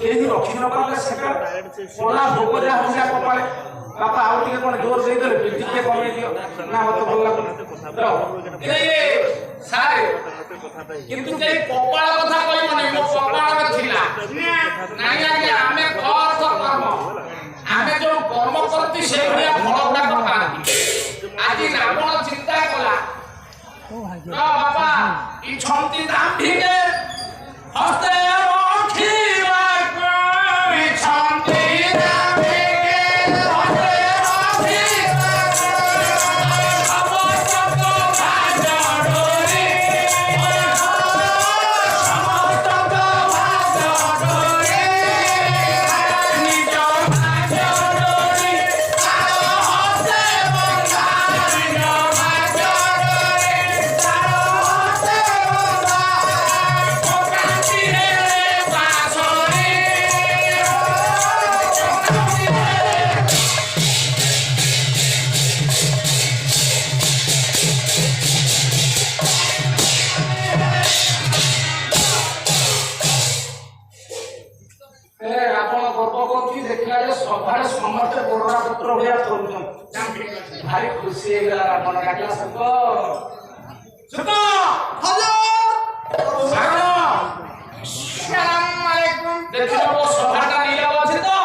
केही रखी न पाले सेका कोला भोग जा होगा कपाले बापा आउ टिके कोन जोर दे दे टिके कमे दियो ना मत भल लागो ए सारे किंतु के कपाल कथा कहि मने मो कपाल में थिला नाही आगे आमे कर तो कर्म आमे जो कर्म करती से भलिया फल गुडा को पाती आज रावण चिंता कला ना बाबा ई छंती दाम भिगे हस्ते भारी खुशी मन डाकला सबको सुको सलाम अलैकुम देखो वो सभाटा नीला আছে তো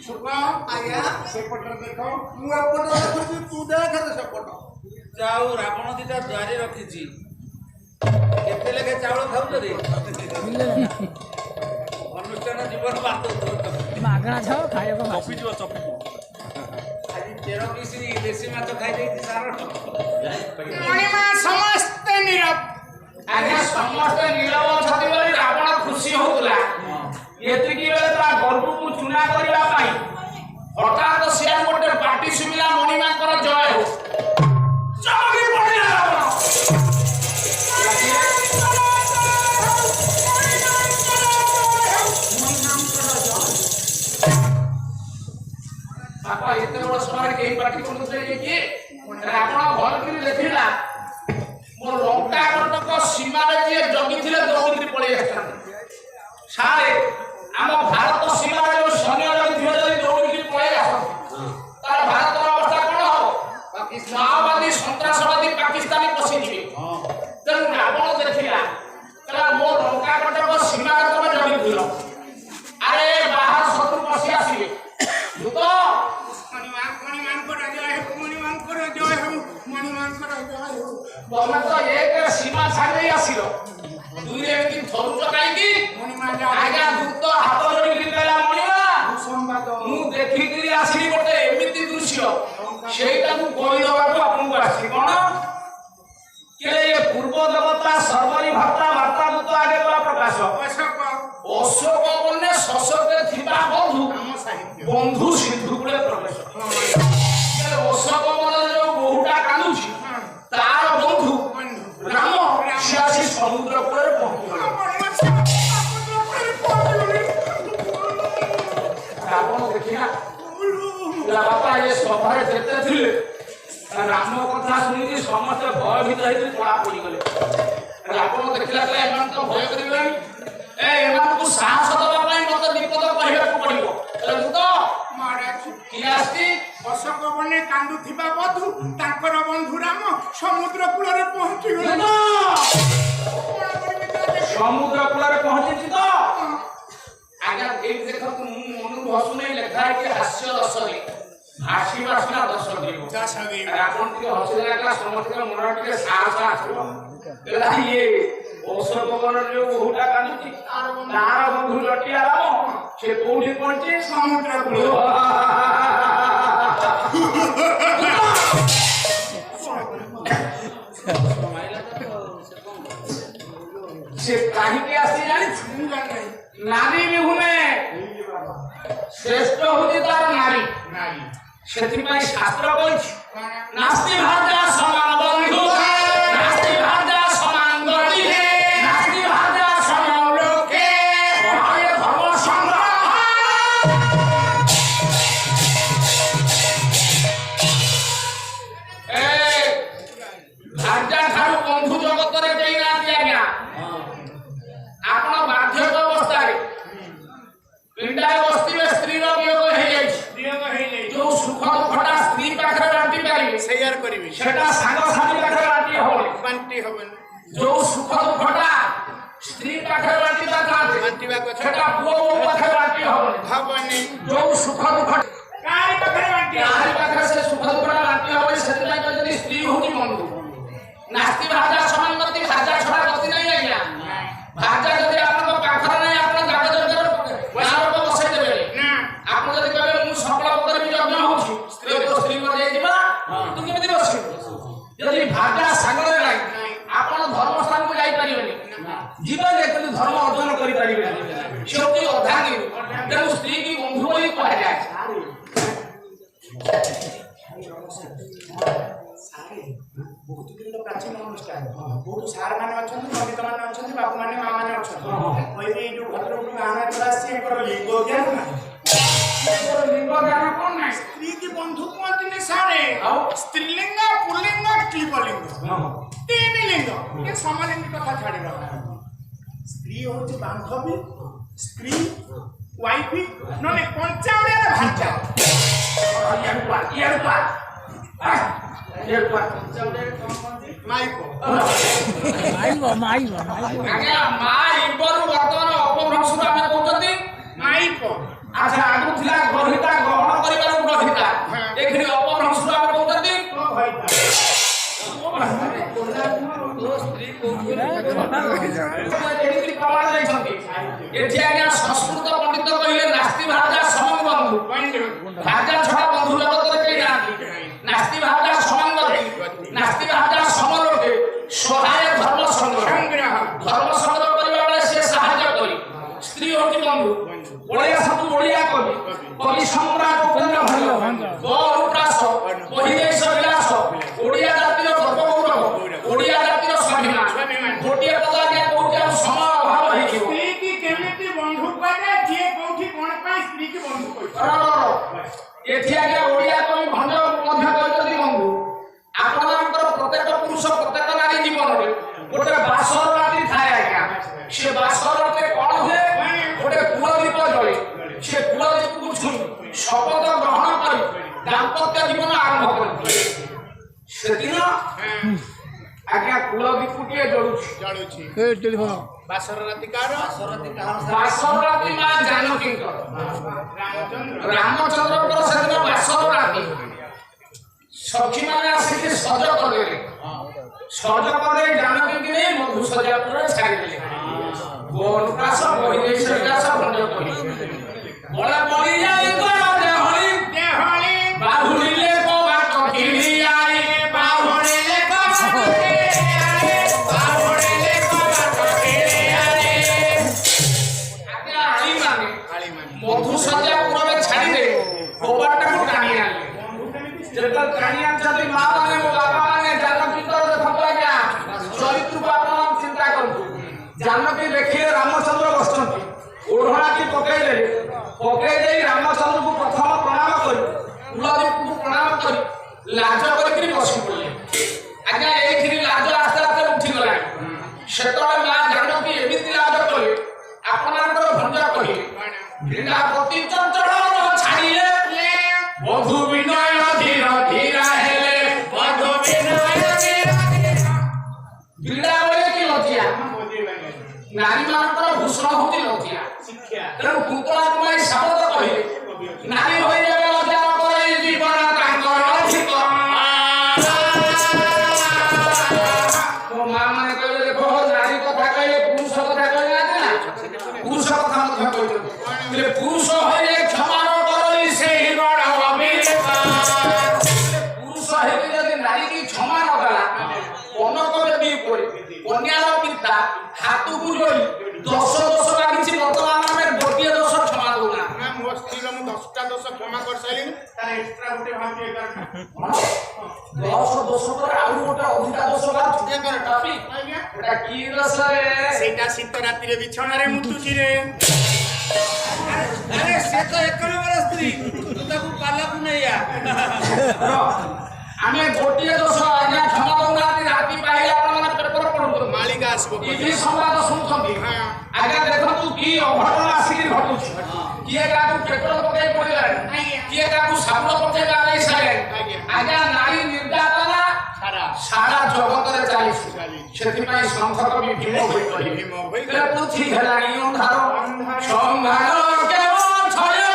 सुको आया से पटर देखो मु पटर देखि तू देख से पटर जाऊ रावण दिटा द्वारे रखिची केते लेके चावल खाउ रे अनुष्ठान जीवन बात मागणा छ खाइबो चपी जो चपी तेरो किसी देसी माछ खाइ देती सारो मणिमा समस्त नीरव आगे समस्त नीरव छथि बोली रावण खुशी होतला एतिकी बेले ता गर्भ को चुना करिवा पाई हठात से गोटे पार्टी सुमिला मणिमा कर जय हो चमकी पड़िला रावण बापा एते बड़ समय के पार्टी कोन से कि रावण घर के देखिला मोर लंका कटक सीमा रे जे जगी थिले द्रौपदी पळै आछन सारे हम भारत सीमा रे सैन्य जगी थिले जदी द्रौपदी पळै आछन तार भारत अवस्था कोन हो पाकिस्तान माओवादी सन्त्रासवादी पाकिस्तानी पसी दिबे तेन रावण देखिला कला मोर लंका कटक सीमा रे तमे जगी थिलो अरे बाहर शत्रु पसी आसीबे दुतो तमे तो एक सीमा छाड़ी आसिलो दुईरे दिन थरुच काईकी आगा दूत हाथ जोड़ी गिरला मणिमा संवाद मु देखि करी आसी गोटे एमिति दृश्य सेटा मु कहि दबाको आपन को आसी कोन केले ये पूर्व देवता सर्वरी भक्ता वार्ता दूत आगे गला प्रकाश अशोक बन्ने सशके थिबा बंधु सिंधु कुले प्रवेश केले अशोक बन्ने जो बहुटा कानुची तार बंधु राम सियासी समुद्र कूल रावण देखिना बापा ये सभारे जेते थिले राम कथा सुनी समस्त भयभीत होई पड़ा पड़ी गले रावण देखिला के एमान तो भय करिबेनी ए एमान को साहस दबा पई मते विपद कहिबा को पड़िबो तो मारे कियास्ती अशोक बने कांदु थिबा बधु तांकर बंधु राम समुद्र कूल रे पहुंची गले समुद्र कूल रे पहुंची तो आगे एक देखो तुम अनुभव सुनै लेखा है कि हास्य रसरे हासी वासना दस देव रावण के हसी लागला समस्त मन के साहस आछो एला ये अशोक बन जो बहुटा कांदुची तार बंधु लटिया राम से कोठी पहुंची समुद्र कूल से काहे के आसी जानी नारी बिहुने श्रेष्ठ होती तार नारी सेति पई शास्त्र कहछि नास्ति भार्या समान बंधु नास्ति भार्या समान गति नास्ति भार्या समान लोके हरे धर्म संग्राम ए भार्या ठारू बंधु जगत रे देई ना दिया गया आपण बाध्यक अवस्था रे শেয়ার করিবি সেটা সাংসারিক পাখে বাঁটি হবে जो सुख दुखटा स्त्री पाखे बांटिबा काटे बांटिबा কথা সেটা পুଅ পাখে বাঁটি হবনি जो सुख दुख কারি পাখে বাঁটি কারি পাখে সে সুখ দুখটা বাঁটি হবে সেটাই যদি স্ত্রী হউনি বন্ধু নাস্তি ভাজা সমানগতি ভাজা ছড়া গতি নাই আজ্ঞা ভাজা যদি আপনার পাখরে নাই আপনার কাগজ করে গাঁর বসাই দেবে না আপনি যদি কবে মু সকল পদরে যজ্ঞ হউছি স্ত্রী মরে যাইবা তুমি কেমতি বসিব যদি ভাজা সাগরে নাই ଆପଣ ଧର୍ମ ସ୍ଥାନକୁ ଯାଇପାରିବେନି ଜୀବନରେ କିନ୍ତୁ ଧର୍ମ ଅର୍ଜନ କରିପାରିବେନି ସେ ହେଉଛି ଅର୍ଦ୍ଧାଙ୍ଗୀ ତେଣୁ ସ୍ତ୍ରୀ କି ବନ୍ଧୁ ବୋଲି କୁହାଯାଏ ବହୁତ ଦିନର ପ୍ରାଚୀନ ଅନୁଷ୍ଠାନ ବହୁତ ସାର୍ ମାନେ ଅଛନ୍ତି ପଣ୍ଡିତ ମାନେ ଅଛନ୍ତି ବାପୁ ମାନେ ମା ମାନେ ଅଛନ୍ତି କହିବେ ଏଇ ଯୋଉ ଭଦ୍ରକରୁ ଗାଁ ଆସି ଏଙ୍କର ଲିଙ୍ଗ ଜ୍ଞାନ ନାହିଁ ଲିଙ୍ଗ ଜ୍ଞାନ କ'ଣ ନାହିଁ ସ୍ତ୍ରୀ କି ବନ୍ଧୁ କୁହନ୍ତିନି ସାରେ ଆଉ ସ୍ତ୍ରୀଲିଙ୍ଗ ପୁଲ୍ଲିଙ୍ଗ କ୍ଲିବଲିଙ୍ଗ ତିନି ଲିଙ୍ଗ ଏ ସମଲିଙ୍ଗୀ କଥା ଛାଡ଼ିବା ସ୍ତ୍ରୀ ହଉଛି ବାନ୍ଧବୀ ସ୍ତ୍ରୀ ୱାଇଫି ନହେଲେ କଞ୍ଚା ଓଡ଼ିଆରେ ଭାଞ୍ଚା ମାଇପ ଆଜ୍ଞା ମା ଇବରୁ ବର୍ତ୍ତମାନ ଅପଭ୍ରଂଶରୁ ଆମେ କହୁଛନ୍ତି ମାଇପ ଆଚ୍ଛା ଆଗରୁ ଥିଲା ଗ୍ରହିତା ଗ୍ରହଣ କରିବାର ଗ୍ରହିତା ଏଠି ଅପଭ୍ରଂଶରୁ ଆମେ କହୁଛନ୍ତି ଏଠି ଆଜ୍ଞା ସଂସ୍କୃତ ପଣ୍ଡିତ କହିଲେ ନାସ୍ତି ଭାଜା ସମଂ ବନ୍ଧୁ ଭାଜା ଛଡ଼ା ବନ୍ଧୁ ଜଗତରେ କେହି ନାହାନ୍ତି ନାସ୍ତି ଭାଜା ସମଂ ଗତି ନାସ୍ତି ଭାଜା ସମଲୋକେ ସହାୟ ଧର୍ମ ସଂଗ୍ରହ ଧର୍ମ ସଂଗ୍ରହ କରିବା ବେଳେ ସେ ସାହାଯ୍ୟ କରି ସ୍ତ୍ରୀ ହେଉଛି ବନ୍ଧୁ ଓଡ଼ିଆ ସବୁ ଓଡ଼ିଆ କବି କବି ସମ୍ରାଟ ଉପେନ୍ଦ୍ର ଭଞ୍ଜ ଅନୁପ୍ରାସ ବହିଦେଶ ବିଳାସ ଓଡ଼ିଆ ଜାତିର ଗର୍ବ ଓଡ଼ିଆ ଜାତିର ସ୍ୱାଭିମାନ ଗୋଟିଏ ପଦ ଆଜ୍ଞା କହୁଛି ଆଉ ସମୟ ଅଭାବ ହେଇଯିବ ସ୍ତ୍ରୀ କି କେମିତି ବନ୍ଧୁ କହିଲେ ଯିଏ କୋଉଠି କଣ ପାଇଁ ସ୍ତ୍ରୀ କି ବନ୍ଧୁ କହିଲେ ଏଠି ଆଜ୍ଞା ଓଡ଼ିଆ କବି ଭଞ୍ଜ ମଧ୍ୟ କହିଛନ୍ତି ବନ୍ଧୁ ଆପଣମାନଙ୍କର ପ୍ରତ୍ୟେକ ପୁରୁଷ ପ୍ରତ୍ୟେକ ନାରୀ ଜୀବନରେ ଗୋଟେ ବାସର ରାତି ଥାଏ ଆଜ୍ଞା ସେ ବାସର ରାତିରେ କ'ଣ ହୁଏ ଗୋଟେ କୂଳଦୀପ ଜଳେ ସେ କୂଳଦୀପକୁ ଛୁଇଁ ଶପଥ ଗ୍ରହଣ କରି ଦାମ୍ପତ୍ୟ ଜୀବନ ଆରମ୍ଭ କରିଥିଲେ ସେଦିନ ଆଜ୍ଞା କୂଳଦୀପଟିଏ ଜଳୁଛି ବାସର ରାତି କାହାର ବାସର ରାତି ମା ଜାନକୀଙ୍କର ରାମଚନ୍ଦ୍ରଙ୍କର ସେଦିନ ବାସର ରାତି ସଖୀମାନେ ଆସିକି ସଜ କରିଦେଲେ ସଜ କରିଦେଇ ଜାନକୀକି ନେଇ ମଧୁସଜାପୁରରେ ଛାଡ଼ିଦେଲେ ବନପ୍ରାସ ବହିଦେଶ ବିଳାସ ଭଞ୍ଜ କହି ବଳେ ପଡ଼ିଯାଇ ଦେହଳି ଦେହଳି ବାହୁଳିଲେ କବାଟ କିଣି ଆଇ ବାହୁଡ଼ିଲେ କବାଟ ବାହୁଡ଼ିଲେ କବାଟ କିଣି ଆଣି ଆଜ୍ଞା ଆଳିମାନେ ଆଳିମାନେ ମଧୁସଜାପୁରରେ ଛାଡ଼ିଦେଲେ କବାଟକୁ ଟାଣି ଆଣିଲେ ଯେତେବେଳେ ଟାଣି ଆଣିଛନ୍ତି ମା ମାନେ ମୋ ବାପା ମାନେ ଜାନକୀଙ୍କର ଦେଖନ୍ତୁ ଆଜ୍ଞା ଚରିତ୍ରକୁ ଆପଣ ଚିନ୍ତା କରନ୍ତୁ ଜାନକୀ ଦେଖିଲେ ରାମଚନ୍ଦ୍ର ବସିଛନ୍ତି ଓଢ଼ଣାଟି ପକେଇଦେଲେ ପକେଇ ଦେଇ ରାମଚନ୍ଦ୍ରକୁ ପ୍ରଥମ ପ୍ରଣାମ କରି କୂଳଦୀପକୁ ପ୍ରଣାମ କରି ଲାଜ କରିକିରି ବସି ପଡ଼ିଲେ ଆଜ୍ଞା ଏଇଥିରେ ଲାଜ ଆସ୍ତେ ଆସ୍ତେ ଉଠିଗଲାଣି ସେତେବେଳେ ମା ଜାନକୀ ଏମିତି ଲାଜ କଲେ ଆପଣଙ୍କର ଭଞ୍ଜ କହିଲେ କ୍ରୀଡ଼ାପତି ଚଞ୍ଚଳ ଛାଡ଼ିଲେ ବଧୁ ବିନୟ ଧୀର ଧୀରା ହେଲେ ବଧୁ ବିନୟ ଧୀର ଧୀର କ୍ରୀଡ଼ା ବେଳେ କି ଲଜିଆ ନାରୀ ମାନଙ୍କର ଭୂଷଣ ହଉଛି ଲଜିଆ ଶିକ୍ଷା ତେଣୁ କୁନ୍ତଳା କୁମାରୀ ସାବତ କହିଲେ ନାରୀ ହୋଇଯାଏ ଲଜ୍ଜା ପରେ ଜୀବନ ତାଙ୍କର ଅଧିକ ମୋ ମା ମାନେ କହିଲେ ଦେଖ ନାରୀ କଥା କହିଲେ ପୁରୁଷ କଥା କହିଲେ ନା ପୁରୁଷ କଥା ମଧ୍ୟ କହିଛନ୍ତି ପୁରୁଷ ହୋଇଲେ କ୍ଷମା କରି ସେହି ବଡ଼ ଅବିବେକ ପୁରୁଷ ହେଇକି ଯଦି ନାରୀ କି କ୍ଷମା ନ କଲା କନକ ଦେବୀ ଉପରେ କନ୍ୟାର ପିତା ହାତକୁ ଯୋଡ଼ି ଦୋଷ ଲାଗିଛି ବର୍ତ୍ତମାନ ଆମେ ଗୋଟିଏ ଦୋଷ କ୍ଷମା ଦଉନା ନା ମୋ ସ୍ତ୍ରୀର ମୁଁ 10ଟା ଦୋଷ କ୍ଷମା କରିସାରିଲିଣି ତାର ଏକ୍ସଟ୍ରା ଗୋଟେ ଭାବି 10 ଦୋଷ ପରେ ଆଉ ଗୋଟେ ଅଧିକା ଦୋଷ ବାହାରୁଛି ଟପି ଆଜ୍ଞା ଏଟା କି ଦୋଷ ରେ ସେଇଟା ଶୀତ ରାତିରେ ବିଛଣାରେ ମୁତୁଛି ରେ अरे से तो एक नंबर स्त्री तू ताकू पालाकू नहीं आ ଆମେ ଗୋଟିଏ ଦୋଷ ଆଜ୍ଞା କ୍ଷମା ଦଉନାହାନ୍ତି ରାତି ପାଇଲେ ଆପଣମାନେ ପେପର ପଢୁଛନ୍ତି ମାଳିକା ଆସିବ ଟିଭି ସମ୍ବାଦ ଶୁଣୁଛନ୍ତି ହଁ। ଆଜ୍ଞା ଦେଖନ୍ତୁ କି ଅଘଟଣ ଆସିକି ଘଟୁଛି କିଏ କାହାକୁ ପେଟ୍ରୋଲ ପକେଇ ପଡ଼ିଲାଣି ଆଜ୍ଞା। କିଏ କାହାକୁ ସାବୁନ ପକେଇ ଗାଳି ସାରିଲାଣି ଆଜ୍ଞା। ଆଜ୍ଞା ନାରୀ ନିର୍ଯାତନା ସାରା ସାରା ଜଗତରେ ଚାଲିଛି ଚାଲିଛି। ସେଥିପାଇଁ ସନ୍ଥ କବି ଭୀମ ହୋଇ କହିଲେ ଭୀମ ହୋଇ ପୃଥ୍ୱୀ ହେଲାଣି ଅନ୍ଧାର ସମ୍ଭାର କେବ ଛୟରେ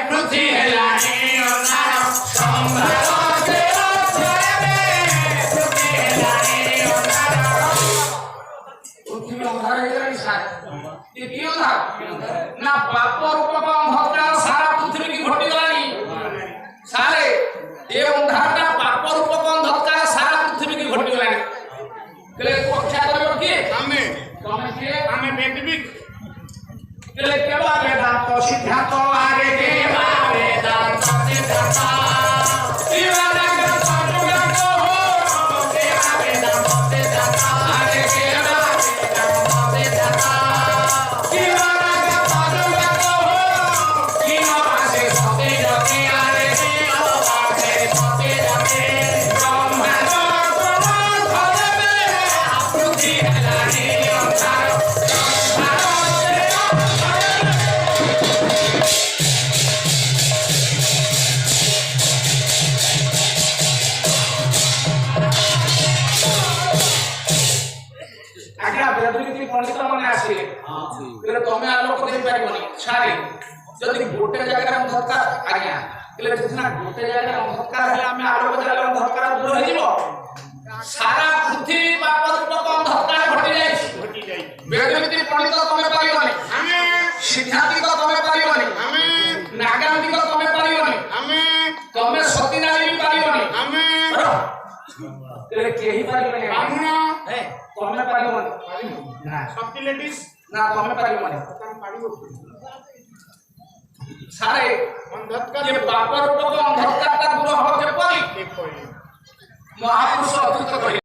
ପୃଥ୍ୱୀ ହେଲାଣି ଅନ୍ଧାର ସମ୍ଭାର କେବ ଛୟରେ ପୃଥ୍ୱୀ ହେଲାଣି ଅନ୍ଧାର ପୃଥ୍ୱୀ ଅନ୍ଧାର ହେଇଗଲାଣି ସାର୍ ଏ କି ଅନ୍ଧାର ନା ପାପ ରୂପକ ଅନ୍ଧକାର ସାରା ପୃଥ୍ୱୀ ଘଟିଗଲାଣି ସାରେ ଏ ଅନ୍ଧାରଟା ପାପ ରୂପକ ଅନ୍ଧକାର ସାରା ପୃଥ୍ୱୀ ଘଟିଗଲାଣି କେଲେ ରକ୍ଷା କରିବ କିଏ ଆମେ ତମେ କିଏ ଆମେ ବେଦବିକ কেলে কেবা বেদান্ত সিদ্ধান্ত আরে কেবা বেদান্ত সিদ্ধান্ত কেবা বেদান্ত সিদ্ধান্ত কেবা বেদান্ত সিদ্ধান্ত আরে কেবা বেদান্ত সিদ্ধান্ত কেবা বেদান্ত সিদ্ধান্ত কিনো আসে সতে জতে আরে কিনো আসে সতে জতে ব্রহ্মাণ্ড ধরবে পৃথিবী হেলানি অন্ধার আজ্ঞা বেদবিতি পণ্ডিত মানে আসিলে বলে তুমি আলোক দেই পারিবনি ছাড়ি যদি গোটে জায়গায় অন্ধকার আজ্ঞা বলে যদি না গোটে জায়গায় অন্ধকার হলে আমি আলোক দেলে অন্ধকার দূর হয়ে যাব সারা পৃথিবী বাপর রূপক অন্ধকার ঘটি যাইছে ঘটি যাই বেদবিতি পণ্ডিত তুমি পারিবনি ଆମେ সিদ্ধান্তিক তুমি পারিবনি ଆମେ নাগান্তিক তুমি পারিবনি ଆମେ তুমি সতী নারী পারিবনি ଆମେ বলে কেহি পারিবনি ବ୍ରାହ୍ମଣ তুমি পারিবনি না ଶକ୍ତି ଲେଡିସ୍ না তুমি পারিবনি ତାର ପାରିବ সারে ଅନ୍ଧକାର যে বাপর রূপক অন্ধকারটা দূর হবে যেপরি ଏପରି মহাপুরুষ অতীত কহিলেন